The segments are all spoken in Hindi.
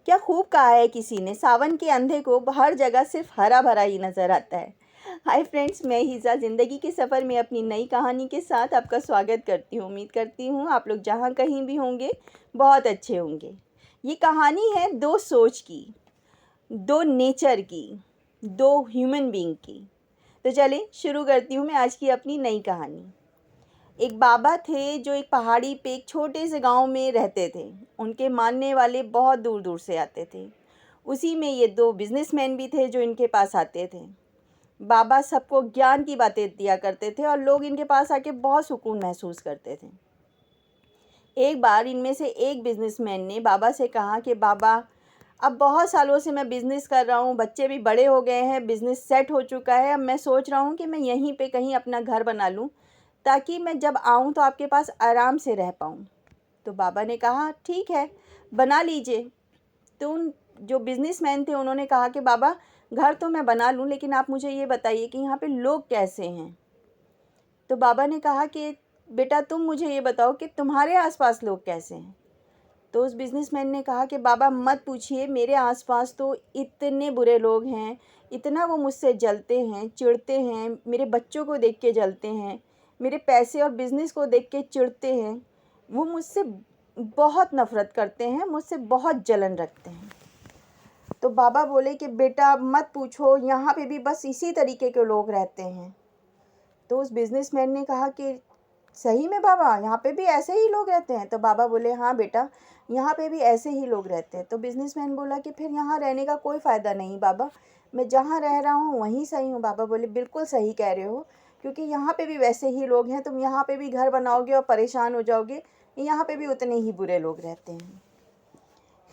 क्या खूब कहा है किसी ने, सावन के अंधे को हर जगह सिर्फ हरा भरा ही नज़र आता है। हाय फ्रेंड्स, मैं हिज़ा ज़िंदगी के सफ़र में अपनी नई कहानी के साथ आपका स्वागत करती हूँ। उम्मीद करती हूँ आप लोग जहाँ कहीं भी होंगे बहुत अच्छे होंगे। ये कहानी है दो सोच की, दो नेचर की, दो ह्यूमन बीइंग की। तो चलिए शुरू करती हूँ मैं आज की अपनी नई कहानी। एक बाबा थे जो एक पहाड़ी पे एक छोटे से गांव में रहते थे। उनके मानने वाले बहुत दूर दूर से आते थे। उसी में ये दो बिजनेसमैन भी थे जो इनके पास आते थे। बाबा सबको ज्ञान की बातें दिया करते थे और लोग इनके पास आके बहुत सुकून महसूस करते थे। एक बार इनमें से एक बिजनेसमैन ने बाबा से कहा कि बाबा, अब बहुत सालों से मैं बिज़नेस कर रहा हूँ, बच्चे भी बड़े हो गए हैं, बिज़नेस सेट हो चुका है। अब मैं सोच रहा हूँ कि मैं यहीं पे कहीं अपना घर बना लूँ ताकि मैं जब आऊँ तो आपके पास आराम से रह पाऊँ। तो बाबा ने कहा ठीक है, बना लीजिए। तो उन जो बिजनेसमैन थे उन्होंने कहा कि बाबा, घर तो मैं बना लूँ लेकिन आप मुझे ये बताइए कि यहाँ पे लोग कैसे हैं। तो बाबा ने कहा कि बेटा, तुम मुझे ये बताओ कि तुम्हारे आसपास लोग कैसे हैं। तो उस बिजनेसमैन ने कहा कि बाबा मत पूछिए, मेरे आसपास तो इतने बुरे लोग हैं, इतना वो मुझसे जलते हैं, चिढ़ते हैं, मेरे बच्चों को देख के जलते हैं, मेरे पैसे और बिज़नेस को देख के चिढ़ते हैं। वो मुझसे बहुत नफ़रत करते हैं, मुझसे बहुत जलन रखते हैं। तो बाबा बोले कि बेटा मत पूछो, यहाँ पे भी बस इसी तरीके के लोग रहते हैं। तो उस बिजनेसमैन ने कहा कि सही में बाबा, यहाँ पे भी ऐसे ही लोग रहते हैं। तो बाबा बोले हाँ बेटा, यहाँ पे भी ऐसे ही लोग रहते हैं। तो बिजनेसमैन बोला कि फिर यहाँ रहने का कोई फ़ायदा नहीं बाबा, मैं जहाँ रह रहा हूँ वहीं सही हूँ। बाबा बोले बिल्कुल सही कह रहे हो, क्योंकि यहाँ पे भी वैसे ही लोग हैं। तुम यहाँ पे भी घर बनाओगे और परेशान हो जाओगे, यहाँ पे भी उतने ही बुरे लोग रहते हैं।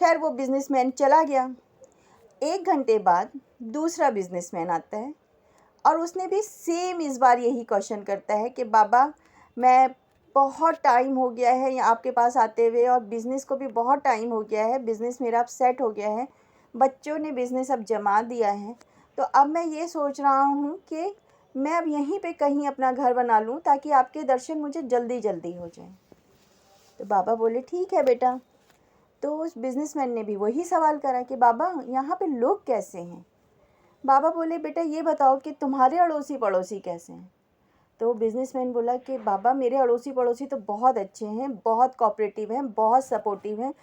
खैर वो बिजनेसमैन चला गया। 1 घंटे बाद दूसरा बिजनेसमैन आता है और उसने भी सेम इस बार यही क्वेश्चन करता है कि बाबा, मैं बहुत टाइम हो गया है आपके पास आते हुए और बिज़नेस को भी बहुत टाइम हो गया है, बिज़नेस मेरा अब सेट हो गया है, बच्चों ने बिज़नेस अब जमा दिया है। तो अब मैं ये सोच रहा हूँ कि मैं अब यहीं पे कहीं अपना घर बना लूँ ताकि आपके दर्शन मुझे जल्दी जल्दी हो जाए। तो बाबा बोले ठीक है बेटा। तो उस बिजनेसमैन ने भी वही सवाल करा कि बाबा, यहाँ पे लोग कैसे हैं। बाबा बोले बेटा ये बताओ कि तुम्हारे अड़ोसी पड़ोसी कैसे हैं। तो बिजनेसमैन बोला कि बाबा, मेरे अड़ोसी पड़ोसी तो बहुत अच्छे हैं, बहुत कोऑपरेटिव हैं, बहुत सपोर्टिव हैं।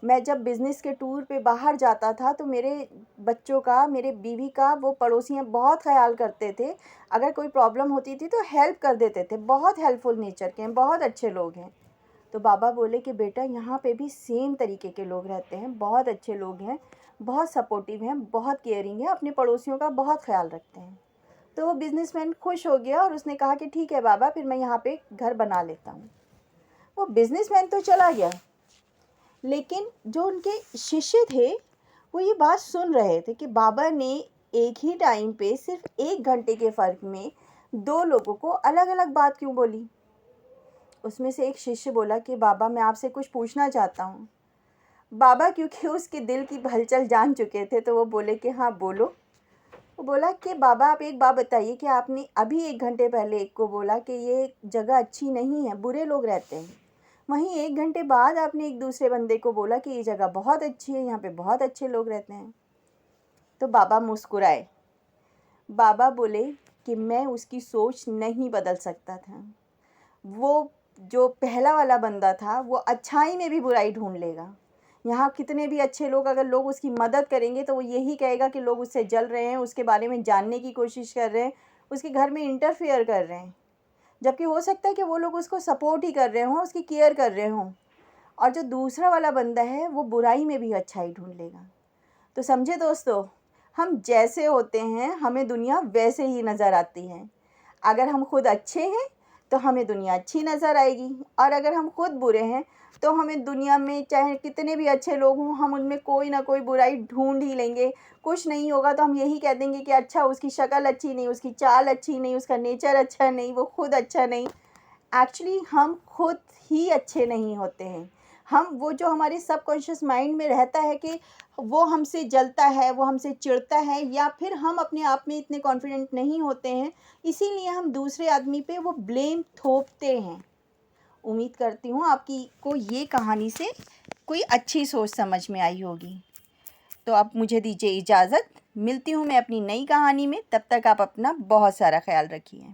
मैं जब बिज़नेस के टूर पे बाहर जाता था तो मेरे बच्चों का, मेरे बीवी का वो पड़ोसियाँ बहुत ख्याल करते थे। अगर कोई प्रॉब्लम होती थी तो हेल्प कर देते थे, बहुत हेल्पफुल नेचर के हैं, बहुत अच्छे लोग हैं। तो बाबा बोले कि बेटा, यहाँ पे भी सेम तरीके के लोग रहते हैं, बहुत अच्छे लोग हैं, बहुत सपोर्टिव हैं, बहुत केयरिंग है, अपने पड़ोसियों का बहुत ख्याल रखते हैं। तो वो बिजनेसमैन खुश हो गया और उसने कहा कि ठीक है बाबा, फिर मैं यहाँ पे घर बना लेता हूँ। वो बिजनेसमैन तो चला गया, लेकिन जो उनके शिष्य थे वो ये बात सुन रहे थे कि बाबा ने एक ही टाइम पे सिर्फ 1 घंटे के फ़र्क में दो लोगों को अलग अलग बात क्यों बोली। उसमें से एक शिष्य बोला कि बाबा, मैं आपसे कुछ पूछना चाहता हूँ। बाबा क्योंकि उसके दिल की हलचल जान चुके थे तो वो बोले कि हाँ बोलो। वो बोला कि बाबा, आप एक बात बताइए कि आपने अभी 1 घंटे पहले एक को बोला कि ये जगह अच्छी नहीं है, बुरे लोग रहते हैं, वहीं 1 घंटे बाद आपने एक दूसरे बंदे को बोला कि ये जगह बहुत अच्छी है, यहाँ पे बहुत अच्छे लोग रहते हैं। तो बाबा मुस्कुराए। बाबा बोले कि मैं उसकी सोच नहीं बदल सकता था। वो जो पहला वाला बंदा था वो अच्छाई में भी बुराई ढूंढ लेगा। यहाँ कितने भी अच्छे लोग, अगर लोग उसकी मदद करेंगे तो वो यही कहेगा कि लोग उससे जल रहे हैं, उसके बारे में जानने की कोशिश कर रहे हैं, उसके घर में इंटरफेयर कर रहे हैं। जबकि हो सकता है कि वो लोग उसको सपोर्ट ही कर रहे हों, उसकी केयर कर रहे हों। और जो दूसरा वाला बंदा है वो बुराई में भी अच्छाई ढूंढ लेगा। तो समझे दोस्तों, हम जैसे होते हैं हमें दुनिया वैसे ही नज़र आती है। अगर हम खुद अच्छे हैं तो हमें दुनिया अच्छी नज़र आएगी, और अगर हम खुद बुरे हैं तो हमें दुनिया में चाहे कितने भी अच्छे लोग हों, हम उनमें कोई ना कोई बुराई ढूंढ ही लेंगे। कुछ नहीं होगा तो हम यही कह देंगे कि अच्छा, उसकी शक्ल अच्छी नहीं, उसकी चाल अच्छी नहीं, उसका नेचर अच्छा नहीं, वो खुद अच्छा नहीं। एक्चुअली हम खुद ही अच्छे नहीं होते हैं। हम वो जो हमारे सबकॉन्शियस माइंड में रहता है कि वो हमसे जलता है, वो हमसे चिढ़ता है, या फिर हम अपने आप में इतने कॉन्फिडेंट नहीं होते हैं, इसीलिए हम दूसरे आदमी पे वो ब्लेम थोपते हैं। उम्मीद करती हूँ आपकी को ये कहानी से कोई अच्छी सोच समझ में आई होगी। तो अब मुझे दीजिए इजाज़त। मिलती हूँ मैं अपनी नई कहानी में, तब तक आप अपना बहुत सारा ख्याल रखिए।